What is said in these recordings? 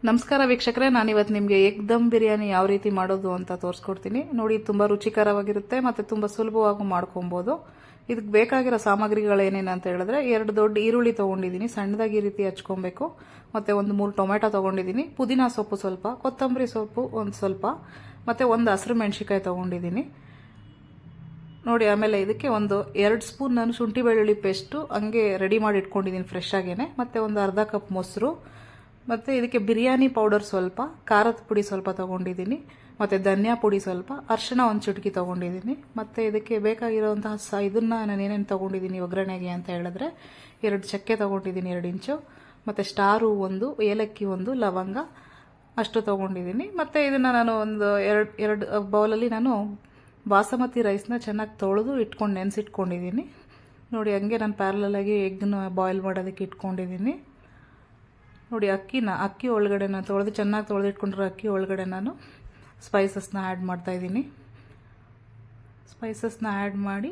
ನಮಸ್ಕಾರ ವೀಕ್ಷಕರೇ, ನಾನಿವತ್ತು ನಿಮಗೆ ಎಗ್ ದಮ್ ಬಿರಿಯಾನಿ ಯಾವ ರೀತಿ ಮಾಡೋದು ಅಂತ ತೋರಿಸ್ಕೊಡ್ತೀನಿ. ನೋಡಿ, ತುಂಬ ರುಚಿಕರವಾಗಿರುತ್ತೆ ಮತ್ತು ತುಂಬ ಸುಲಭವಾಗಿ ಮಾಡ್ಕೊಬೋದು. ಇದಕ್ಕೆ ಬೇಕಾಗಿರೋ ಸಾಮಗ್ರಿಗಳೇನೇನು ಅಂತ ಹೇಳಿದ್ರೆ, 2 ದೊಡ್ಡ ಈರುಳ್ಳಿ ತೊಗೊಂಡಿದ್ದೀನಿ, ಸಣ್ಣದಾಗಿ ಈ ರೀತಿ ಹಚ್ಕೊಬೇಕು. ಮತ್ತು 1-3 ಟೊಮೆಟೊ ತೊಗೊಂಡಿದ್ದೀನಿ, ಪುದೀನ ಸೊಪ್ಪು ಸ್ವಲ್ಪ, ಕೊತ್ತಂಬರಿ ಸೊಪ್ಪು ಒಂದು ಸ್ವಲ್ಪ, ಮತ್ತು 1 ಹಸಿರು ಮೆಣಸಿಕಾಯಿ ತೊಗೊಂಡಿದ್ದೀನಿ. ನೋಡಿ, ಆಮೇಲೆ ಇದಕ್ಕೆ 2 ಸ್ಪೂನ್ ನಾನು ಶುಂಠಿ ಬೆಳ್ಳುಳ್ಳಿ ಪೇಸ್ಟು ಹಂಗೆ ರೆಡಿ ಮಾಡಿ ಇಟ್ಕೊಂಡಿದ್ದೀನಿ ಫ್ರೆಶ್ ಆಗೇನೆ. ಮತ್ತು ಒಂದು ಅರ್ಧ ಕಪ್ ಮೊಸರು, ಮತ್ತು ಇದಕ್ಕೆ ಬಿರಿಯಾನಿ ಪೌಡರ್ ಸ್ವಲ್ಪ, ಖಾರದ ಪುಡಿ ಸ್ವಲ್ಪ ತೊಗೊಂಡಿದ್ದೀನಿ, ಮತ್ತು ಧನಿಯಾ ಪುಡಿ ಸ್ವಲ್ಪ, ಅರಿಶಿಣ 1 ಚುಟುಕಿ ತೊಗೊಂಡಿದ್ದೀನಿ. ಮತ್ತು ಇದಕ್ಕೆ ಬೇಕಾಗಿರೋಂತಹ ಇದನ್ನು ನಾನು ಏನೇನು ತೊಗೊಂಡಿದ್ದೀನಿ ಒಗ್ಗರಣೆಗೆ ಅಂತ ಹೇಳಿದ್ರೆ, 2 ಚಕ್ಕೆ ತೊಗೊಂಡಿದ್ದೀನಿ 2 ಇಂಚು, ಮತ್ತು ಸ್ಟಾರು 1, ಏಲಕ್ಕಿ 1, ಲವಂಗ ಅಷ್ಟು ತೊಗೊಂಡಿದ್ದೀನಿ. ಮತ್ತು ಇದನ್ನು ನಾನು ಎರಡು ಬೌಲಲ್ಲಿ ನಾನು ಬಾಸಮತಿ ರೈಸ್ನ ಚೆನ್ನಾಗಿ ತೊಳೆದು ನೆನೆಸಿಟ್ಕೊಂಡಿದ್ದೀನಿ. ನೋಡಿ, ಹಂಗೆ ನಾನು ಪ್ಯಾರಲಾಗಿ ಎಗ್ನ ಬಾಯ್ಲ್ ಮಾಡೋದಕ್ಕೆ ಇಟ್ಕೊಂಡಿದ್ದೀನಿ. ನೋಡಿ, ಅಕ್ಕಿ ಒಳಗಡೆ ನಾನು ಚೆನ್ನಾಗಿ ತೊಳೆದಿಟ್ಕೊಂಡಿರೋ ಅಕ್ಕಿ ಒಳಗಡೆ ನಾನು ಸ್ಪೈಸಸ್ನ ಆ್ಯಡ್ ಮಾಡ್ತಾಯಿದ್ದೀನಿ. ಸ್ಪೈಸಸ್ನ ಆ್ಯಡ್ ಮಾಡಿ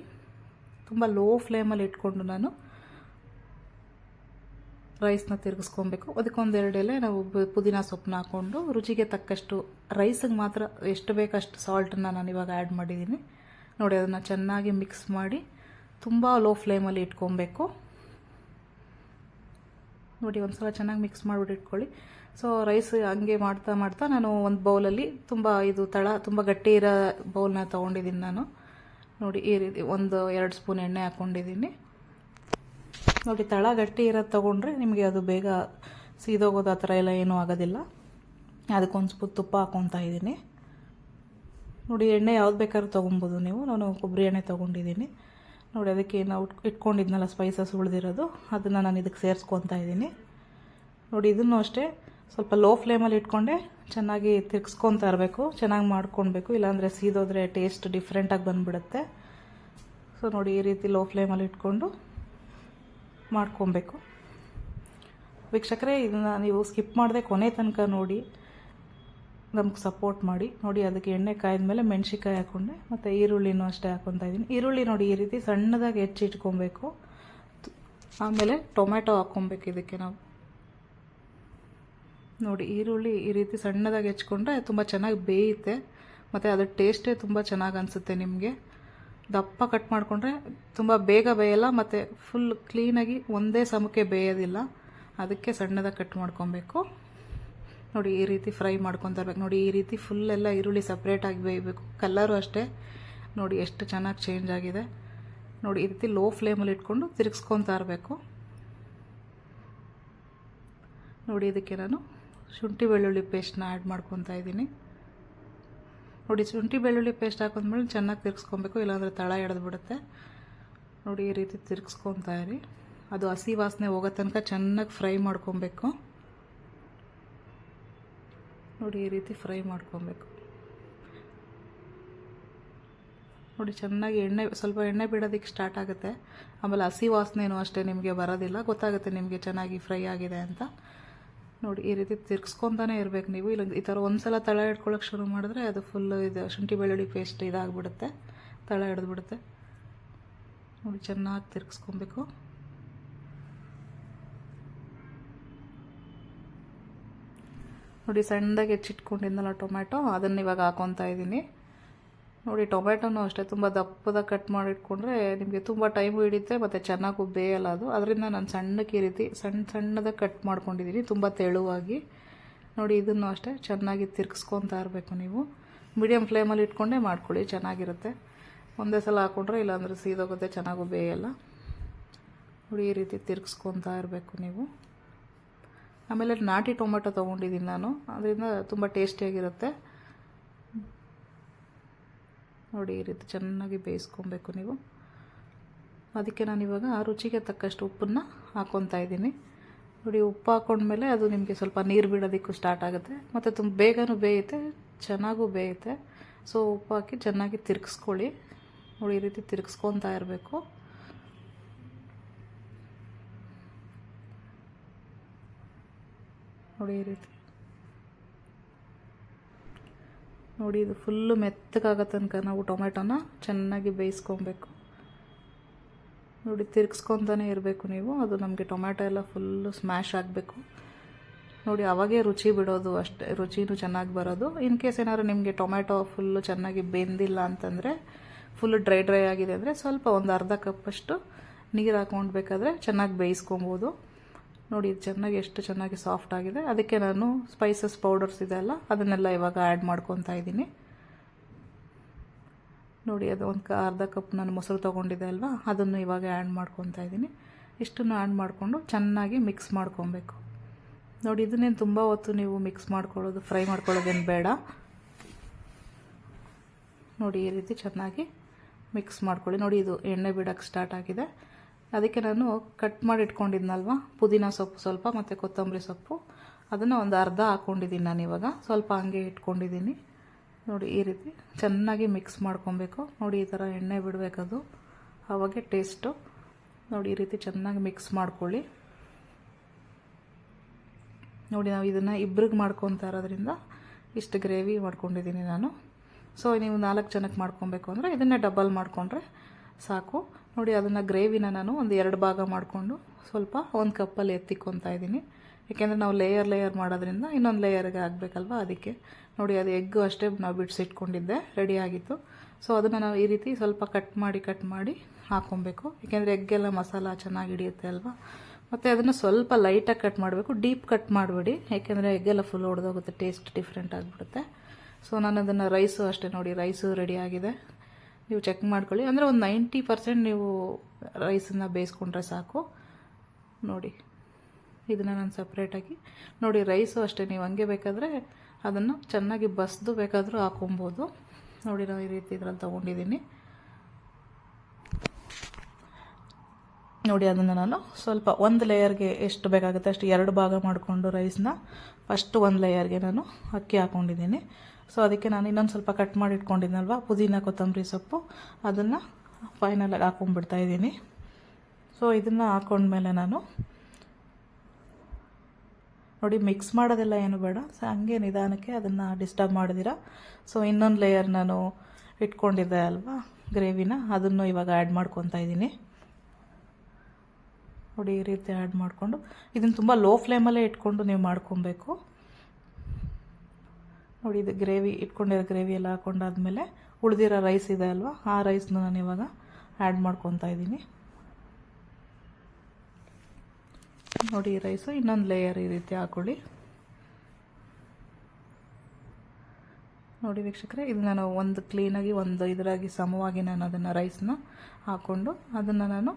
ತುಂಬ ಲೋ ಫ್ಲೇಮಲ್ಲಿ ಇಟ್ಕೊಂಡು ನಾನು ರೈಸ್ನ ತಿರುಗಿಸ್ಕೊಬೇಕು. ಅದಕ್ಕೊಂದು 2 ಎಲೆ ನಾವು ಪುದೀನ ಸೊಪ್ಪನ್ನ ಹಾಕ್ಕೊಂಡು ರುಚಿಗೆ ತಕ್ಕಷ್ಟು, ರೈಸಿಗೆ ಮಾತ್ರ ಎಷ್ಟು ಬೇಕಷ್ಟು ಸಾಲ್ಟನ್ನು ನಾನು ಇವಾಗ ಆ್ಯಡ್ ಮಾಡಿದ್ದೀನಿ. ನೋಡಿ, ಅದನ್ನು ಚೆನ್ನಾಗಿ ಮಿಕ್ಸ್ ಮಾಡಿ ತುಂಬ ಲೋ ಫ್ಲೇಮಲ್ಲಿ ಇಟ್ಕೊಬೇಕು. ನೋಡಿ, ಒಂದು ಸಲ ಚೆನ್ನಾಗಿ ಮಿಕ್ಸ್ ಮಾಡಿಬಿಟ್ಟು ಇಟ್ಕೊಳ್ಳಿ. ಸೊ ರೈಸ್ ಹಂಗೆ ಮಾಡ್ತಾ ನಾನು ಒಂದು ಬೌಲಲ್ಲಿ ತುಂಬ ಗಟ್ಟಿ ಇರೋ ಬೌಲ್ನ ತೊಗೊಂಡಿದ್ದೀನಿ ನಾನು. ನೋಡಿ, ಈ ರೀತಿ 1-2 ಸ್ಪೂನ್ ಎಣ್ಣೆ ಹಾಕ್ಕೊಂಡಿದ್ದೀನಿ. ನೋಡಿ, ತಳ ಗಟ್ಟಿ ಇರೋದು ತೊಗೊಂಡ್ರೆ ನಿಮಗೆ ಅದು ಬೇಗ ಸೀದೋಗೋದು ಆ ಥರ ಎಲ್ಲ ಏನೂ ಆಗೋದಿಲ್ಲ. ಅದಕ್ಕೊಂದು ಸ್ಪೂನ್ ತುಪ್ಪ ಹಾಕ್ಕೊತಾ ಇದ್ದೀನಿ. ನೋಡಿ, ಎಣ್ಣೆ ಯಾವ್ದು ಬೇಕಾದ್ರೂ ತೊಗೊಬೋದು ನೀವು. ನಾನು ಕೊಬ್ಬರಿ ಎಣ್ಣೆ ತೊಗೊಂಡಿದ್ದೀನಿ. ನೋಡಿ, ಅದಕ್ಕೆ ನಾವು ಇಟ್ಕೊಂಡಿದ್ನಲ್ಲ ಸ್ಪೈಸಸ್ ಉಳಿದಿರೋದು, ಅದನ್ನು ನಾನು ಇದಕ್ಕೆ ಸೇರಿಸ್ಕೊತಾ ಇದ್ದೀನಿ. ನೋಡಿ, ಇದನ್ನು ಅಷ್ಟೇ ಸ್ವಲ್ಪ ಲೋ ಫ್ಲೇಮಲ್ಲಿ ಇಟ್ಕೊಂಡೆ ಚೆನ್ನಾಗಿ ತಿರ್ಗಿಸ್ಕೊತಾ ಇರಬೇಕು, ಚೆನ್ನಾಗಿ ಮಾಡ್ಕೊಳ್ಬೇಕು, ಇಲ್ಲಾಂದರೆ ಸೀದೋದ್ರೆ ಟೇಸ್ಟ್ ಡಿಫ್ರೆಂಟಾಗಿ ಬಂದುಬಿಡುತ್ತೆ. ಸೊ ನೋಡಿ, ಈ ರೀತಿ ಲೋ ಫ್ಲೇಮಲ್ಲಿ ಇಟ್ಕೊಂಡು ಮಾಡ್ಕೊಬೇಕು. ವೀಕ್ಷಕರೇ, ಇದನ್ನು ನೀವು ಸ್ಕಿಪ್ ಮಾಡದೆ ಕೊನೆ ತನಕ ನೋಡಿ, ನಮ್ಗೆ ಸಪೋರ್ಟ್ ಮಾಡಿ. ನೋಡಿ, ಅದಕ್ಕೆ ಎಣ್ಣೆ ಕಾಯ್ದ ಮೇಲೆ ಮೆಣಸಿಕಾಯಿ ಹಾಕ್ಕೊಂಡೆ, ಮತ್ತು ಈರುಳ್ಳಿನೂ ಅಷ್ಟೇ ಹಾಕ್ಕೊತಾ ಇದ್ದೀನಿ. ಈರುಳ್ಳಿ ನೋಡಿ, ಈ ರೀತಿ ಸಣ್ಣದಾಗಿ ಹೆಚ್ಚಿಟ್ಕೊಬೇಕು. ಆಮೇಲೆ ಟೊಮೆಟೊ ಹಾಕ್ಕೊಬೇಕು ಇದಕ್ಕೆ ನಾವು. ನೋಡಿ, ಈರುಳ್ಳಿ ಈ ರೀತಿ ಸಣ್ಣದಾಗಿ ಹೆಚ್ಕೊಂಡ್ರೆ ತುಂಬ ಚೆನ್ನಾಗಿ ಬೇಯುತ್ತೆ, ಮತ್ತು ಅದ್ರ ಟೇಸ್ಟೇ ತುಂಬ ಚೆನ್ನಾಗಿ ಅನಿಸುತ್ತೆ ನಿಮಗೆ. ದಪ್ಪ ಕಟ್ ಮಾಡಿಕೊಂಡ್ರೆ ತುಂಬ ಬೇಗ ಬೇಯಲ್ಲ, ಮತ್ತು ಫುಲ್ ಕ್ಲೀನಾಗಿ ಒಂದೇ ಸಮಕ್ಕೆ ಬೇಯೋದಿಲ್ಲ. ಅದಕ್ಕೆ ಸಣ್ಣದಾಗಿ ಕಟ್ ಮಾಡ್ಕೊಬೇಕು. ನೋಡಿ, ಈ ರೀತಿ ಫ್ರೈ ಮಾಡ್ಕೊತಾ ಇರ್ಬೇಕು. ನೋಡಿ, ಈ ರೀತಿ ಫುಲ್ಲೆಲ್ಲ ಈರುಳ್ಳಿ ಸಪ್ರೇಟಾಗಿ ಬೇಯಬೇಕು. ಕಲ್ಲರು ಅಷ್ಟೇ ನೋಡಿ ಎಷ್ಟು ಚೆನ್ನಾಗಿ ಚೇಂಜ್ ಆಗಿದೆ. ನೋಡಿ, ಈ ರೀತಿ ಲೋ ಫ್ಲೇಮಲ್ಲಿ ಇಟ್ಕೊಂಡು ತಿರುಗಿಸ್ಕೊತಾ ಇರಬೇಕು. ನೋಡಿ, ಇದಕ್ಕೆ ನಾನು ಶುಂಠಿ ಬೆಳ್ಳುಳ್ಳಿ ಪೇಸ್ಟ್ನ ಆ್ಯಡ್ ಮಾಡ್ಕೊತಾ ಇದ್ದೀನಿ. ನೋಡಿ, ಶುಂಠಿ ಬೆಳ್ಳುಳ್ಳಿ ಪೇಸ್ಟ್ ಹಾಕೊಂಡ್ಮೇಲೆ ಚೆನ್ನಾಗಿ ತಿರ್ಗಿಸ್ಕೊಬೇಕು, ಇಲ್ಲಾಂದರೆ ತಳ ಎಳೆದ್ಬಿಡುತ್ತೆ. ನೋಡಿ, ಈ ರೀತಿ ತಿರ್ಗಿಸ್ಕೊತಾ ಇರಿ. ಅದು ಹಸಿ ವಾಸನೆ ಹೋಗೋ ತನಕ ಚೆನ್ನಾಗಿ ಫ್ರೈ ಮಾಡ್ಕೊಬೇಕು. ನೋಡಿ, ಈ ರೀತಿ ಫ್ರೈ ಮಾಡ್ಕೊಬೇಕು. ನೋಡಿ, ಚೆನ್ನಾಗಿ ಸ್ವಲ್ಪ ಎಣ್ಣೆ ಬಿಡೋದಕ್ಕೆ ಸ್ಟಾರ್ಟ್ ಆಗುತ್ತೆ. ಆಮೇಲೆ ಹಸಿ ವಾಸನೆನೂ ಅಷ್ಟೇ ನಿಮಗೆ ಬರೋದಿಲ್ಲ, ಗೊತ್ತಾಗುತ್ತೆ ನಿಮಗೆ ಚೆನ್ನಾಗಿ ಫ್ರೈ ಆಗಿದೆ ಅಂತ. ನೋಡಿ, ಈ ರೀತಿ ತಿರ್ಗಿಸ್ಕೊತಾನೆ ಇರಬೇಕು ನೀವು. ಇಲ್ಲ ಈ ಥರ ಒಂದು ಸಲ ತಳ ಹಿಡ್ಕೊಳ್ಳೋಕೆ ಶುರು ಮಾಡಿದ್ರೆ ಅದು ಫುಲ್ಲು ಶುಂಠಿ ಬೆಳ್ಳುಳ್ಳಿ ಪೇಸ್ಟ್ ಇದಾಗ್ಬಿಡುತ್ತೆ, ತಳ ಹಿಡಿದ್ಬಿಡುತ್ತೆ. ನೋಡಿ, ಚೆನ್ನಾಗಿ ತಿರ್ಗಿಸ್ಕೊಬೇಕು. ನೋಡಿ, ಸಣ್ಣದಾಗಿ ಹೆಚ್ಚಿಟ್ಕೊಂಡಿದ್ನಲ್ಲ ಟೊಮೆಟೊ, ಅದನ್ನು ಇವಾಗ ಹಾಕ್ಕೊತಾ ಇದ್ದೀನಿ. ನೋಡಿ, ಟೊಮೆಟೊನೂ ಅಷ್ಟೇ ತುಂಬ ದಪ್ಪದಾಗಿ ಕಟ್ ಮಾಡಿಟ್ಕೊಂಡ್ರೆ ನಿಮಗೆ ತುಂಬ ಟೈಮು ಹಿಡಿಯುತ್ತೆ, ಮತ್ತು ಚೆನ್ನಾಗೂ ಬೇಯಲ್ಲ ಅದು. ಅದರಿಂದ ನಾನು ಸಣ್ಣಕ್ಕೆ ಈ ರೀತಿ ಸಣ್ಣದಾಗಿ ಕಟ್ ಮಾಡ್ಕೊಂಡಿದ್ದೀನಿ, ತುಂಬ ತೆಳುವಾಗಿ. ನೋಡಿ, ಇದನ್ನು ಅಷ್ಟೇ ಚೆನ್ನಾಗಿ ತಿರ್ಗಿಸ್ಕೊತಾ ಇರಬೇಕು ನೀವು. ಮೀಡಿಯಮ್ ಫ್ಲೇಮಲ್ಲಿ ಇಟ್ಕೊಂಡೇ ಮಾಡ್ಕೊಳ್ಳಿ, ಚೆನ್ನಾಗಿರುತ್ತೆ. ಒಂದೇ ಸಲ ಹಾಕ್ಕೊಂಡ್ರೆ ಇಲ್ಲಾಂದರೆ ಸೀದೋಗುತ್ತೆ, ಚೆನ್ನಾಗೂ ಬೇಯಲ್ಲ. ನೋಡಿ, ಈ ರೀತಿ ತಿರ್ಗಿಸ್ಕೊತಾ ಇರಬೇಕು ನೀವು. ಆಮೇಲೆ ನಾಟಿ ಟೊಮೆಟೊ ತೊಗೊಂಡಿದ್ದೀನಿ ನಾನು, ಅದರಿಂದ ತುಂಬ ಟೇಸ್ಟಿಯಾಗಿರುತ್ತೆ. ನೋಡಿ, ಈ ರೀತಿ ಚೆನ್ನಾಗಿ ಬೇಯಿಸ್ಕೊಬೇಕು ನೀವು. ಅದಕ್ಕೆ ನಾನಿವಾಗ ರುಚಿಗೆ ತಕ್ಕಷ್ಟು ಉಪ್ಪನ್ನು ಹಾಕ್ಕೊತಾ ಇದ್ದೀನಿ. ನೋಡಿ, ಉಪ್ಪು ಹಾಕ್ಕೊಂಡ್ಮೇಲೆ ಅದು ನಿಮಗೆ ಸ್ವಲ್ಪ ನೀರು ಬಿಡೋದಕ್ಕೂ ಸ್ಟಾರ್ಟ್ ಆಗುತ್ತೆ, ಮತ್ತು ತುಂಬ ಬೇಗನೂ ಬೇಯುತ್ತೆ, ಚೆನ್ನಾಗೂ ಬೇಯುತ್ತೆ. ಸೊ ಉಪ್ಪು ಹಾಕಿ ಚೆನ್ನಾಗಿ ತಿರ್ಗಿಸ್ಕೊಳ್ಳಿ. ನೋಡಿ, ಈ ರೀತಿ ತಿರ್ಗಿಸ್ಕೊತಾ ಇರಬೇಕು. ನೋಡಿ, ಈ ರೀತಿ ನೋಡಿ, ಇದು ಫುಲ್ಲು ಮೆತ್ತಗಾಗೋ ತನಕ ನಾವು ಟೊಮೆಟೊನ ಚೆನ್ನಾಗಿ ಬೇಯಿಸ್ಕೊಬೇಕು. ನೋಡಿ, ತಿರ್ಗಿಸ್ಕೊತಾನೆ ಇರಬೇಕು ನೀವು. ಅದು ನಮಗೆ ಟೊಮೆಟೊ ಎಲ್ಲ ಫುಲ್ಲು ಸ್ಮ್ಯಾಶ್ ಆಗಬೇಕು. ನೋಡಿ ಅವಾಗೇ ರುಚಿ ಬಿಡೋದು, ಅಷ್ಟೇ ರುಚಿನೂ ಚೆನ್ನಾಗಿ ಬರೋದು. ಇನ್ ಕೇಸ್ ಏನಾದ್ರು ನಿಮಗೆ ಟೊಮ್ಯಾಟೊ ಫುಲ್ಲು ಚೆನ್ನಾಗಿ ಬೆಂದಿಲ್ಲ ಅಂತಂದರೆ, ಫುಲ್ಲು ಡ್ರೈ ಆಗಿದೆ ಅಂದರೆ ಸ್ವಲ್ಪ ಒಂದು ಅರ್ಧ ಕಪ್ಪಷ್ಟು ನೀರು ಹಾಕ್ಕೊಂಡು ಬೇಕಾದರೆ ಚೆನ್ನಾಗಿ ಬೇಯಿಸ್ಕೊಬೋದು. ನೋಡಿ ಇದು ಚೆನ್ನಾಗಿ ಎಷ್ಟು ಚೆನ್ನಾಗಿ ಸಾಫ್ಟ್ ಆಗಿದೆ. ಅದಕ್ಕೆ ನಾನು ಸ್ಪೈಸಸ್ ಪೌಡರ್ಸ್ ಇದೆ ಅಲ್ಲ, ಅದನ್ನೆಲ್ಲ ಇವಾಗ ಆ್ಯಡ್ ಮಾಡ್ಕೊತಾ ಇದ್ದೀನಿ. ನೋಡಿ ಅದು ಒಂದು ಅರ್ಧ ಕಪ್ ನಾನು ಮೊಸರು ತೊಗೊಂಡಿದ್ದೆ ಅಲ್ವಾ, ಅದನ್ನು ಇವಾಗ ಆ್ಯಡ್ ಮಾಡ್ಕೊತಾ ಇದ್ದೀನಿ. ಇಷ್ಟನ್ನು ಆ್ಯಡ್ ಮಾಡಿಕೊಂಡು ಚೆನ್ನಾಗಿ ಮಿಕ್ಸ್ ಮಾಡ್ಕೊಬೇಕು. ನೋಡಿ ಇದನ್ನೇನು ತುಂಬ ಹೊತ್ತು ನೀವು ಮಿಕ್ಸ್ ಮಾಡ್ಕೊಳ್ಳೋದು, ಫ್ರೈ ಮಾಡ್ಕೊಳ್ಳೋದೇನು ಬೇಡ. ನೋಡಿ ಈ ರೀತಿ ಚೆನ್ನಾಗಿ ಮಿಕ್ಸ್ ಮಾಡ್ಕೊಳ್ಳಿ. ನೋಡಿ ಇದು ಎಣ್ಣೆ ಬಿಡೋಕ್ಕೆ ಸ್ಟಾರ್ಟ್ ಆಗಿದೆ. ಅದಕ್ಕೆ ನಾನು ಕಟ್ ಮಾಡಿ ಇಟ್ಕೊಂಡಿದ್ನಲ್ವ ಪುದೀನ ಸೊಪ್ಪು ಸ್ವಲ್ಪ ಮತ್ತು ಕೊತ್ತಂಬರಿ ಸೊಪ್ಪು, ಅದನ್ನು ಒಂದು ಅರ್ಧ ಹಾಕ್ಕೊಂಡಿದ್ದೀನಿ ನಾನು ಇವಾಗ. ಸ್ವಲ್ಪ ಹಂಗೆ ಇಟ್ಕೊಂಡಿದ್ದೀನಿ. ನೋಡಿ ಈ ರೀತಿ ಚೆನ್ನಾಗಿ ಮಿಕ್ಸ್ ಮಾಡ್ಕೊಬೇಕು. ನೋಡಿ ಈ ಥರ ಎಣ್ಣೆ ಬಿಡಬೇಕದು, ಅವಾಗೆ ಟೇಸ್ಟು. ನೋಡಿ ಈ ರೀತಿ ಚೆನ್ನಾಗಿ ಮಿಕ್ಸ್ ಮಾಡ್ಕೊಳ್ಳಿ. ನೋಡಿ ನಾವು ಇದನ್ನು ಇಬ್ರಿಗೆ ಮಾಡ್ಕೊತಾ ಇರೋದ್ರಿಂದ ಇಷ್ಟು ಗ್ರೇವಿ ಮಾಡ್ಕೊಂಡಿದ್ದೀನಿ ನಾನು. ಸೊ ನೀವು 4 ಜನಕ್ಕೆ ಮಾಡ್ಕೊಬೇಕು ಅಂದರೆ ಇದನ್ನೇ ಡಬಲ್ ಮಾಡಿಕೊಂಡ್ರೆ ಸಾಕು. ನೋಡಿ ಅದನ್ನು ಗ್ರೇವಿನ ನಾನು ಒಂದು 2 ಭಾಗ ಮಾಡಿಕೊಂಡು ಸ್ವಲ್ಪ ಒಂದು ಕಪ್ಪಲ್ಲಿ ಎತ್ತಿಕ್ಕೊತಾ ಇದ್ದೀನಿ. ಏಕೆಂದರೆ ನಾವು ಲೇಯರ್ ಮಾಡೋದ್ರಿಂದ ಇನ್ನೊಂದು ಲೇಯರ್ಗೆ ಆಗಬೇಕಲ್ವ, ಅದಕ್ಕೆ. ನೋಡಿ ಅದು ಎಗ್ಗು ಅಷ್ಟೇ ನಾವು ಬಿಡಿಸಿಟ್ಕೊಂಡಿದ್ದೆ, ರೆಡಿಯಾಗಿತ್ತು. ಸೊ ಅದನ್ನು ನಾವು ಈ ರೀತಿ ಸ್ವಲ್ಪ ಕಟ್ ಮಾಡಿ ಹಾಕ್ಕೊಬೇಕು. ಏಕೆಂದರೆ ಎಗ್ಗೆಲ್ಲ ಮಸಾಲ ಚೆನ್ನಾಗಿ ಹಿಡಿಯುತ್ತೆ ಅಲ್ವಾ. ಮತ್ತು ಅದನ್ನು ಸ್ವಲ್ಪ ಲೈಟಾಗಿ ಕಟ್ ಮಾಡಬೇಕು, ಡೀಪ್ ಕಟ್ ಮಾಡಬೇಡಿ, ಏಕೆಂದರೆ ಎಗ್ಗೆಲ್ಲ ಫುಲ್ ಹೊಡೆದೋಗುತ್ತೆ, ಟೇಸ್ಟ್ ಡಿಫ್ರೆಂಟ್ ಆಗಿಬಿಡುತ್ತೆ. ಸೊ ನಾನು ಅದನ್ನು ರೈಸು ಅಷ್ಟೇ, ನೋಡಿ ರೈಸು ರೆಡಿಯಾಗಿದೆ. ನೀವು ಚೆಕ್ ಮಾಡ್ಕೊಳ್ಳಿ. ಅಂದರೆ ಒಂದು 90% ನೀವು ರೈಸನ್ನು ಬೇಯಿಸ್ಕೊಂಡ್ರೆ ಸಾಕು. ನೋಡಿ ಇದನ್ನು ನಾನು ಸಪ್ರೇಟಾಗಿ, ನೋಡಿ ರೈಸು ಅಷ್ಟೇ ನೀವು ಹಂಗೆ ಬೇಕಾದರೆ ಅದನ್ನು ಚೆನ್ನಾಗಿ ಬಸ್ದು ಬೇಕಾದರೂ ಹಾಕೊಬೋದು. ನೋಡಿ ನಾವು ಈ ರೀತಿ ಇದ್ರಲ್ಲಿ ತೊಗೊಂಡಿದ್ದೀನಿ. ನೋಡಿ ಅದನ್ನು ನಾನು ಸ್ವಲ್ಪ ಒಂದು ಲೇಯರ್ಗೆ ಎಷ್ಟು ಬೇಕಾಗುತ್ತೆ ಅಷ್ಟು 2 ಭಾಗ ಮಾಡಿಕೊಂಡು ರೈಸ್ನ ಫಸ್ಟ್ ಒಂದು ಲೇಯರ್ಗೆ ನಾನು ಅಕ್ಕಿ ಹಾಕ್ಕೊಂಡಿದ್ದೀನಿ. ಸೊ ಅದಕ್ಕೆ ನಾನು ಇನ್ನೊಂದು ಸ್ವಲ್ಪ ಕಟ್ ಮಾಡಿ ಇಟ್ಕೊಂಡಿದ್ದೀನಲ್ವ ಪುದೀನ ಕೊತ್ತಂಬರಿ ಸೊಪ್ಪು, ಅದನ್ನು ಫೈನಲಾಗಿ ಹಾಕ್ಕೊಂಡ್ಬಿಡ್ತಾ ಇದ್ದೀನಿ. ಸೊ ಇದನ್ನು ಹಾಕ್ಕೊಂಡ್ಮೇಲೆ ನಾನು ನೋಡಿ ಮಿಕ್ಸ್ ಮಾಡೋದೆಲ್ಲ ಏನು ಬೇಡ, ಸೊ ಹಂಗೆ ನಿಧಾನಕ್ಕೆ ಅದನ್ನು ಡಿಸ್ಟರ್ಬ್ ಮಾಡಿದಿರ. ಸೊ ಇನ್ನೊಂದು ಲೇಯರ್ ನಾನು ಇಟ್ಕೊಂಡಿದ್ದೆ ಅಲ್ವಾ ಗ್ರೇವಿನ, ಅದನ್ನು ಇವಾಗ ಆ್ಯಡ್ ಮಾಡ್ಕೊತಾ ಇದ್ದೀನಿ. ನೋಡಿ ಈ ರೀತಿ ಆ್ಯಡ್ ಮಾಡಿಕೊಂಡು ಇದನ್ನು ತುಂಬ ಲೋ ಫ್ಲೇಮಲ್ಲೇ ಇಟ್ಕೊಂಡು ನೀವು ಮಾಡ್ಕೊಬೇಕು. ನೋಡಿ ಇದು ಗ್ರೇವಿ ಇಟ್ಕೊಂಡಿರೋ ಗ್ರೇವಿ ಎಲ್ಲ ಹಾಕೊಂಡಾದ್ಮೇಲೆ ಉಳಿದಿರೋ ರೈಸ್ ಇದೆ ಅಲ್ವಾ, ಆ ರೈಸ್ನ ನಾನು ಇವಾಗ ಆ್ಯಡ್ ಮಾಡ್ಕೊತಾ ಇದ್ದೀನಿ. ನೋಡಿ ಈ ರೈಸು ಇನ್ನೊಂದು ಲೇಯರ್ ಈ ರೀತಿ ಹಾಕೊಳ್ಳಿ. ನೋಡಿ ವೀಕ್ಷಕರೇ, ಇದು ನಾನು ಒಂದು ಕ್ಲೀನಾಗಿ ಒಂದು ಇದರಾಗಿ ಸಮವಾಗಿ ನಾನು ಅದನ್ನು ರೈಸ್ನ ಹಾಕ್ಕೊಂಡು ಅದನ್ನು ನಾನು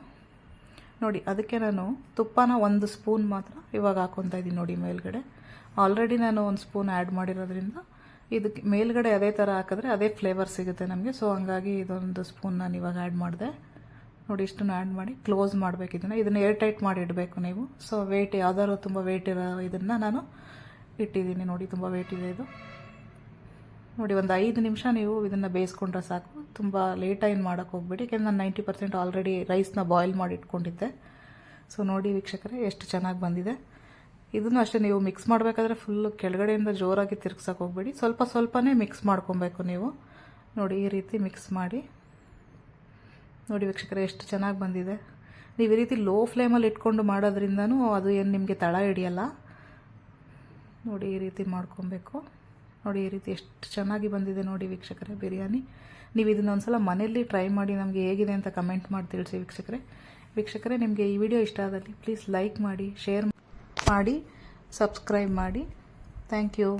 ನೋಡಿ ಅದಕ್ಕೆ ನಾನು ತುಪ್ಪನ 1 ಸ್ಪೂನ್ ಮಾತ್ರ ಇವಾಗ ಹಾಕ್ಕೊತಾ ಇದ್ದೀನಿ. ನೋಡಿ ಮೇಲ್ಗಡೆ ಆಲ್ರೆಡಿ ನಾನು 1 ಸ್ಪೂನ್ ಆ್ಯಡ್ ಮಾಡಿರೋದ್ರಿಂದ ಇದಕ್ಕೆ ಮೇಲ್ಗಡೆ ಅದೇ ಥರ ಹಾಕಿದ್ರೆ ಅದೇ ಫ್ಲೇವರ್ ಸಿಗುತ್ತೆ ನಮಗೆ. ಸೊ ಹಂಗಾಗಿ ಇದೊಂದು ಸ್ಪೂನ್ ನಾನು ಇವಾಗ ಆ್ಯಡ್ ಮಾಡಿದೆ. ನೋಡಿ ಇಷ್ಟನ್ನು ಆ್ಯಡ್ ಮಾಡಿ ಕ್ಲೋಸ್ ಮಾಡಬೇಕು. ಇದನ್ನು ಏರ್ ಟೈಟ್ ಮಾಡಿ ಇಡಬೇಕು ನೀವು. ಸೊ ವೇಟ್ ಯಾವ್ದಾದ್ರು ತುಂಬ ವೇಟ್ ಇರೋ ಇದನ್ನು ನಾನು ಇಟ್ಟಿದ್ದೀನಿ. ನೋಡಿ ತುಂಬ ವೇಟ್ ಇದೆ ಇದು. ನೋಡಿ ಒಂದು 5 ನಿಮಿಷ ನೀವು ಇದನ್ನು ಬೇಯಿಸ್ಕೊಂಡ್ರೆ ಸಾಕು, ತುಂಬ ಲೇಟಾಗಿ ಮಾಡೋಕ್ಕೆ ಹೋಗ್ಬೇಡಿ. ಯಾಕೆಂದರೆ ನಾನು 90% ಆಲ್ರೆಡಿ ರೈಸ್ನ ಬಾಯ್ಲ್ ಮಾಡಿ ಇಟ್ಕೊಂಡಿದ್ದೆ. ಸೊ ನೋಡಿ ವೀಕ್ಷಕರೇ ಎಷ್ಟು ಚೆನ್ನಾಗಿ ಬಂದಿದೆ. ಇದನ್ನು ಅಷ್ಟೇ ನೀವು ಮಿಕ್ಸ್ ಮಾಡಬೇಕಾದ್ರೆ ಫುಲ್ಲು ಕೆಳಗಡೆಯಿಂದ ಜೋರಾಗಿ ತಿರ್ಗ್ಸಕ್ಕೆ ಹೋಗ್ಬೇಡಿ, ಸ್ವಲ್ಪನೇ ಮಿಕ್ಸ್ ಮಾಡ್ಕೊಬೇಕು ನೀವು. ನೋಡಿ ಈ ರೀತಿ ಮಿಕ್ಸ್ ಮಾಡಿ. ನೋಡಿ ವೀಕ್ಷಕರೇ ಎಷ್ಟು ಚೆನ್ನಾಗಿ ಬಂದಿದೆ. ನೀವು ಈ ರೀತಿ ಲೋ ಫ್ಲೇಮಲ್ಲಿ ಇಟ್ಕೊಂಡು ಮಾಡೋದ್ರಿಂದನೂ ಅದು ಏನು ನಿಮಗೆ ತಳ ಹಿಡಿಯಲ್ಲ. ನೋಡಿ ಈ ರೀತಿ ಮಾಡ್ಕೊಬೇಕು. ನೋಡಿ ಈ ರೀತಿ ಎಷ್ಟು ಚೆನ್ನಾಗಿ ಬಂದಿದೆ ನೋಡಿ ವೀಕ್ಷಕರೇ ಬಿರಿಯಾನಿ. ನೀವು ಇದನ್ನ ಒಂದ್ಸಲ ಮನೆಯಲ್ಲಿ ಟ್ರೈ ಮಾಡಿ ನಮಗೆ ಹೇಗಿದೆ ಅಂತ ಕಮೆಂಟ್ ಮಾಡಿ ತಿಳಿಸಿ ವೀಕ್ಷಕರೇ. ನಿಮಗೆ ಈ ವಿಡಿಯೋ ಇಷ್ಟ ಆದಲ್ಲಿ ಪ್ಲೀಸ್ ಲೈಕ್ ಮಾಡಿ, ಶೇರ್ ಮಾಡಿ, ಸಬ್ಸ್ಕ್ರೈಬ್ ಮಾಡಿ. Thank you.